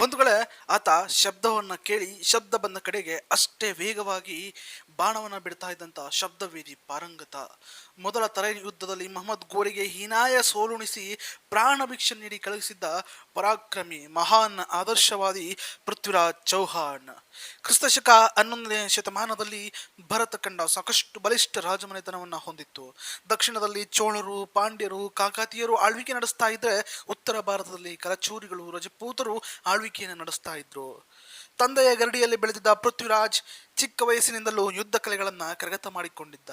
ಬಂಧುಗಳೇ, ಆತ ಶಬ್ದವನ್ನು ಕೇಳಿ ಶಬ್ದ ಬಂದ ಕಡೆಗೆ ಅಷ್ಟೇ ವೇಗವಾಗಿ ಬಾಣವನ್ನು ಬಿಡ್ತಾ ಇದ್ದಂಥ ಶಬ್ದವೇದಿ ಪಾರಂಗತ. ಮೊದಲ ತರೇನ್ ಯುದ್ಧದಲ್ಲಿ ಮಹಮ್ಮದ್ ಗೋರಿಗೆ ಹೀನಾಯ ಸೋಲುಣಿಸಿ ಪ್ರಾಣ ಭಿಕ್ಷೆ ನೀಡಿ ಕಳುಹಿಸಿದ್ದ ಪರಾಕ್ರಮಿ ಮಹಾನ್ ಆದರ್ಶವಾದಿ ಪೃಥ್ವಿರಾಜ್ ಚೌಹಾಣ್. ಕ್ರಿಸ್ತಶಕ 11ನೇ ಶತಮಾನದಲ್ಲಿ ಭರತ ಖಂಡ ಸಾಕಷ್ಟು ಬಲಿಷ್ಠ ರಾಜಮನೆತನವನ್ನು ಹೊಂದಿತ್ತು. ದಕ್ಷಿಣದಲ್ಲಿ ಚೋಳರು, ಪಾಂಡ್ಯರು, ಕಾಕಾತಿಯರು ಆಳ್ವಿಕೆ ನಡೆಸ್ತಾ ಇದ್ರೆ, ಉತ್ತರ ಭಾರತದಲ್ಲಿ ಕಲಚೂರಿಗಳು, ರಜಪೂತರು ಆಳ್ವಿಕೆಯನ್ನು ನಡೆಸ್ತಾ ಇದ್ರು. ತಂದೆಯ ಗರಡಿಯಲ್ಲಿ ಬೆಳೆದಿದ್ದ ಪೃಥ್ವಿರಾಜ್ ಚಿಕ್ಕ ವಯಸ್ಸಿನಿಂದಲೂ ಯುದ್ಧ ಕಲೆಗಳನ್ನು ಕರಗತ ಮಾಡಿಕೊಂಡಿದ್ದ.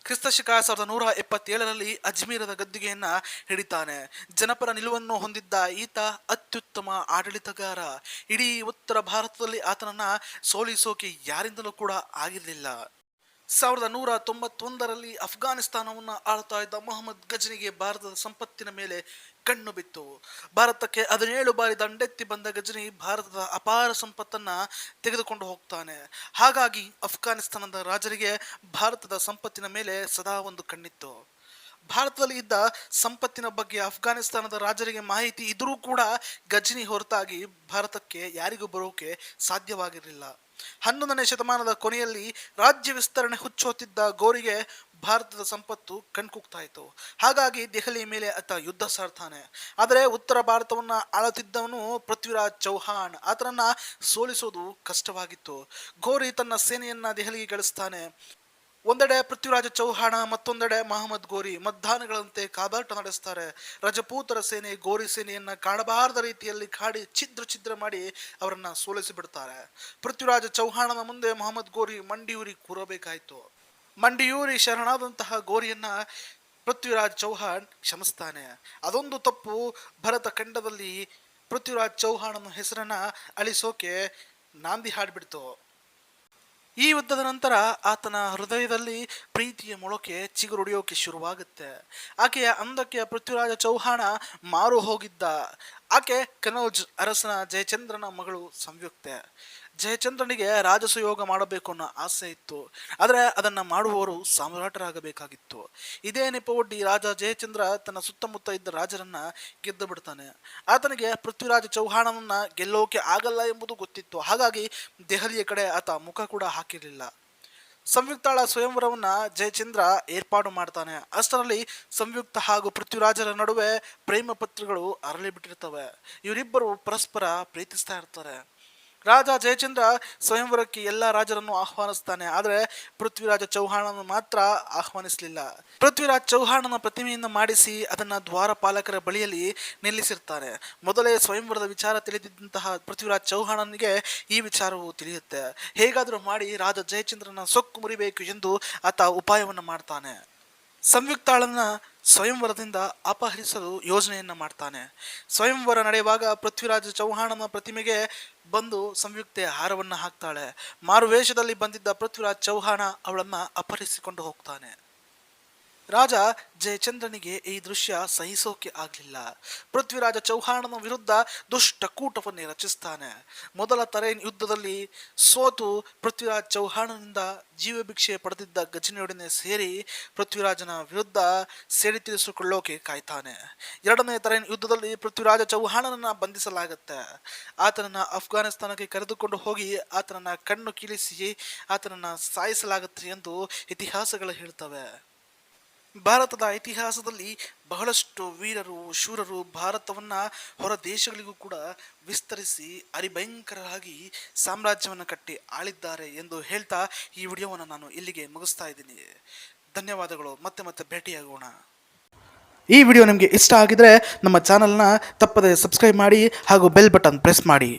ಕ್ರಿಸ್ತಶಕ 1177ರಲ್ಲಿ ಅಜ್ಮೀರದ ಗದ್ದುಗೆಯನ್ನ ಹಿಡಿತಾನೆ. ಜನಪರ ನಿಲುವನ್ನು ಹೊಂದಿದ್ದ ಈತ ಅತ್ಯುತ್ತಮ ಆಡಳಿತಗಾರ. ಇಡೀ ಉತ್ತರ ಭಾರತದಲ್ಲಿ ಆತನನ್ನ ಸೋಲಿಸೋಕೆ ಯಾರಿಂದಲೂ ಕೂಡ ಆಗಿರಲಿಲ್ಲ. 1191ರಲ್ಲಿ ಅಫ್ಘಾನಿಸ್ತಾನವನ್ನು ಆಳ್ತಾ ಇದ್ದ ಮೊಹಮ್ಮದ್ ಗಜನಿಗೆ ಭಾರತದ ಸಂಪತ್ತಿನ ಮೇಲೆ ಕಣ್ಣು ಬಿತ್ತು. ಭಾರತಕ್ಕೆ 17 ಬಾರಿ ದಂಡೆತ್ತಿ ಬಂದ ಗಜನಿ ಭಾರತದ ಅಪಾರ ಸಂಪತ್ತನ್ನ ತೆಗೆದುಕೊಂಡು ಹೋಗ್ತಾನೆ. ಹಾಗಾಗಿ ಅಫ್ಘಾನಿಸ್ತಾನದ ರಾಜರಿಗೆ ಭಾರತದ ಸಂಪತ್ತಿನ ಮೇಲೆ ಸದಾ ಒಂದು ಕಣ್ಣಿತ್ತು. ಭಾರತದಲ್ಲಿ ಇದ್ದ ಸಂಪತ್ತಿನ ಬಗ್ಗೆ ಅಫ್ಘಾನಿಸ್ತಾನದ ರಾಜರಿಗೆ ಮಾಹಿತಿ ಇದ್ರೂ ಕೂಡ ಗಜನಿ ಹೊರತಾಗಿ ಭಾರತಕ್ಕೆ ಯಾರಿಗೂ ಬರೋಕೆ ಸಾಧ್ಯವಾಗಿರಲಿಲ್ಲ. 11ನೇ ಶತಮಾನದ ಕೊನೆಯಲ್ಲಿ ರಾಜ್ಯ ವಿಸ್ತರಣೆ ಹುಚ್ಚೋತಿದ್ದ ಗೋರಿಗೆ ಭಾರತದ ಸಂಪತ್ತು ಕಣ್ಕುಗ್ತಾ ಇತ್ತು. ಹಾಗಾಗಿ ದೆಹಲಿ ಮೇಲೆ ಆತ ಯುದ್ಧ ಸಾರ್ತಾನೆ. ಆದರೆ ಉತ್ತರ ಭಾರತವನ್ನ ಆಳುತ್ತಿದ್ದವನು ಪೃಥ್ವಿರಾಜ್ ಚೌಹಾಣ್. ಆತನನ್ನ ಸೋಲಿಸೋದು ಕಷ್ಟವಾಗಿತ್ತು. ಗೋರಿ ತನ್ನ ಸೇನೆಯನ್ನ ದೆಹಲಿಗೆ ಗಳಿಸ್ತಾನೆ. ಒಂದೆಡೆ ಪೃಥ್ವಿರಾಜ ಚೌಹಾಣ, ಮತ್ತೊಂದೆಡೆ ಮಹಮ್ಮದ್ ಗೋರಿ ಮದ್ದಾನೆಗಳಂತೆ ಕಾದಾಟ ನಡೆಸ್ತಾರೆ. ರಜಪೂತರ ಸೇನೆ ಗೋರಿ ಸೇನೆಯನ್ನ ಕಾಣಬಾರದ ರೀತಿಯಲ್ಲಿ ಕಾಡಿ ಛಿದ್ರ ಮಾಡಿ ಅವರನ್ನ ಸೋಲಿಸಿ ಬಿಡ್ತಾರೆ. ಪೃಥ್ವಿರಾಜ ಚೌಹಾಣನ ಮುಂದೆ ಮಹಮ್ಮದ್ ಗೋರಿ ಮಂಡಿಯೂರಿ ಕೂರಬೇಕಾಯ್ತು. ಮಂಡಿಯೂರಿ ಶರಣಾದಂತಹ ಗೋರಿಯನ್ನ ಪೃಥ್ವಿರಾಜ್ ಚೌಹಾಣ್ ಕ್ಷಮಿಸ್ತಾನೆ. ಅದೊಂದು ತಪ್ಪು ಭರತ ಖಂಡದಲ್ಲಿ ಪೃಥ್ವಿರಾಜ್ ಚೌಹಾಣನ ಹೆಸರನ್ನ ಅಳಿಸೋಕೆ ನಾಂದಿ ಹಾಡ್ಬಿಡ್ತು. ಈ ಯುದ್ಧದ ನಂತರ ಆತನ ಹೃದಯದಲ್ಲಿ ಪ್ರೀತಿಯ ಮೊಳಕೆ ಚಿಗುರೊಡೆಯೋಕೆ ಶುರುವಾಗುತ್ತೆ. ಆಕೆಯ ಅಂದಕ್ಕೆ ಪೃಥ್ವಿರಾಜ ಚೌಹಾಣ ಮಾರು ಹೋಗಿದ್ದ. ಆಕೆ ಕನೌಜ್ ಅರಸನ ಜಯಚಂದ್ರನ ಮಗಳು ಸಂಯುಕ್ತೆ. ಜಯಚಂದ್ರನಿಗೆ ರಾಜಸುಯೋಗ ಮಾಡಬೇಕು ಅನ್ನೋ ಆಸೆ ಇತ್ತು. ಆದರೆ ಅದನ್ನ ಮಾಡುವವರು ಸಾಮ್ರಾಟರಾಗಬೇಕಾಗಿತ್ತು. ಇದೇ ನೆಪವೊಡ್ಡಿ ರಾಜ ಜಯಚಂದ್ರ ತನ್ನ ಸುತ್ತಮುತ್ತ ಇದ್ದ ರಾಜರನ್ನ ಗೆದ್ದು ಬಿಡ್ತಾನೆ. ಆತನಿಗೆ ಪೃಥ್ವಿರಾಜ ಚೌಹಾಣನನ್ನ ಗೆಲ್ಲೋಕೆ ಆಗಲ್ಲ ಎಂಬುದು ಗೊತ್ತಿತ್ತು. ಹಾಗಾಗಿ ದೆಹಲಿಯ ಕಡೆ ಆತ ಮುಖ ಕೂಡ ಹಾಕಿರಲಿಲ್ಲ. ಸಂಯುಕ್ತಾಳ ಸ್ವಯಂವರವನ್ನ ಜಯಚಂದ್ರ ಏರ್ಪಾಡು ಮಾಡ್ತಾನೆ. ಅಷ್ಟರಲ್ಲಿ ಸಂಯುಕ್ತ ಹಾಗೂ ಪೃಥ್ವಿರಾಜರ ನಡುವೆ ಪ್ರೇಮ ಪತ್ರಗಳು ಅರಳಿ ಬಿಟ್ಟಿರ್ತವೆ. ಇವರಿಬ್ಬರು ಪರಸ್ಪರ ಪ್ರೀತಿಸ್ತಾ ಇರ್ತಾರೆ. ರಾಜ ಜಯಚಂದ್ರ ಸ್ವಯಂವರಕ್ಕೆ ಎಲ್ಲ ರಾಜರನ್ನು ಆಹ್ವಾನಿಸ್ತಾನೆ. ಆದರೆ ಪೃಥ್ವಿರಾಜ ಚೌಹಾಣನ ಮಾತ್ರ ಆಹ್ವಾನಿಸಲಿಲ್ಲ. ಪೃಥ್ವಿರಾಜ್ ಚೌಹಾಣನ ಪ್ರತಿಮೆಯನ್ನು ಮಾಡಿಸಿ ಅದನ್ನ ದ್ವಾರಪಾಲಕರ ಬಳಿಯಲ್ಲಿ ನಿಲ್ಲಿಸಿರ್ತಾರೆ. ಮೊದಲೇ ಸ್ವಯಂವರದ ವಿಚಾರ ತಿಳಿದಿದ್ದಂತಹ ಪೃಥ್ವಿರಾಜ್ ಚೌಹಾಣನಿಗೆ ಈ ವಿಚಾರವು ತಿಳಿಯುತ್ತೆ. ಹೇಗಾದರೂ ಮಾಡಿ ರಾಜ ಜಯಚಂದ್ರನ ಸೊಕ್ಕು ಮುರಿಬೇಕು ಎಂದು ಆತ ಉಪಾಯವನ್ನು ಮಾಡ್ತಾನೆ. ಸಂಯುಕ್ತಾಳನ್ನ ಸ್ವಯಂವರದಿಂದ ಅಪಹರಿಸಲು ಯೋಜನೆಯನ್ನ ಮಾಡ್ತಾನೆ. ಸ್ವಯಂವರ ನಡೆಯುವಾಗ ಪೃಥ್ವಿರಾಜ ಚೌಹಾಣನ ಪ್ರತಿಮೆಗೆ ಬಂದು ಸಂಯುಕ್ತೆ ಹಾರವನ್ನ ಹಾಕ್ತಾಳೆ. ಮಾರುವೇಷದಲ್ಲಿ ಬಂದಿದ್ದ ಪೃಥ್ವಿರಾಜ್ ಚೌಹಾಣ ಅವಳನ್ನ ಅಪಹರಿಸಿಕೊಂಡು ಹೋಗ್ತಾನೆ. ರಾಜ ಜಯಚಂದ್ರನಿಗೆ ಈ ದೃಶ್ಯ ಸಹಿಸೋಕೆ ಆಗ್ಲಿಲ್ಲ. ಪೃಥ್ವಿರಾಜ ಚೌಹಾಣನ ವಿರುದ್ಧ ದುಷ್ಟ ಕೂಟವನ್ನೇ ರಚಿಸ್ತಾನೆ. ಮೊದಲ ತರೇನ್ ಯುದ್ಧದಲ್ಲಿ ಸೋತು ಪೃಥ್ವಿರಾಜ್ ಚೌಹಾಣನಿಂದ ಜೀವಭಿಕ್ಷೆ ಪಡೆದಿದ್ದ ಗಜನಿಯೊಡನೆ ಸೇರಿ ಪೃಥ್ವಿರಾಜನ ವಿರುದ್ಧ ಸೇಡಿ ತೀರಿಸಿಕೊಳ್ಳೋಕೆ ಕಾಯ್ತಾನೆ. 2ನೇ ತರೇನ್ ಯುದ್ಧದಲ್ಲಿ ಪೃಥ್ವಿರಾಜ ಚೌಹಾಣನನ್ನ ಬಂಧಿಸಲಾಗುತ್ತೆ. ಆತನನ್ನ ಅಫ್ಘಾನಿಸ್ತಾನಕ್ಕೆ ಕರೆದುಕೊಂಡು ಹೋಗಿ ಆತನನ್ನ ಕಣ್ಣು ಕೀಳಿಸಿ ಆತನನ್ನ ಸಾಯಿಸಲಾಗುತ್ತೆ ಎಂದು ಇತಿಹಾಸಗಳು ಹೇಳ್ತವೆ. ಭಾರತದ ಇತಿಹಾಸದಲ್ಲಿ ಬಹಳಷ್ಟು ವೀರರು ಶೂರರು ಭಾರತವನ್ನ ಹೊರ ದೇಶಗಳಿಗೂ ಕೂಡ ವಿಸ್ತರಿಸಿ ಅರಿಭಯಂಕರವಾಗಿ ಸಾಮ್ರಾಜ್ಯವನ್ನು ಕಟ್ಟಿ ಆಳಿದ್ದಾರೆ ಎಂದು ಹೇಳ್ತಾ ಈ ವಿಡಿಯೋವನ್ನು ನಾನು ಇಲ್ಲಿಗೆ ಮುಗಿಸ್ತಾ ಇದ್ದೀನಿ. ಧನ್ಯವಾದಗಳು. ಮತ್ತೆ ಭೇಟಿಯಾಗೋಣ. ಈ ವಿಡಿಯೋ ನಿಮಗೆ ಇಷ್ಟ ಆಗಿದ್ರೆ ನಮ್ಮ ಚಾನಲ್ನ ತಪ್ಪದೆ ಸಬ್ಸ್ಕ್ರೈಬ್ ಮಾಡಿ ಹಾಗೂ ಬೆಲ್ ಬಟನ್ ಪ್ರೆಸ್ ಮಾಡಿ.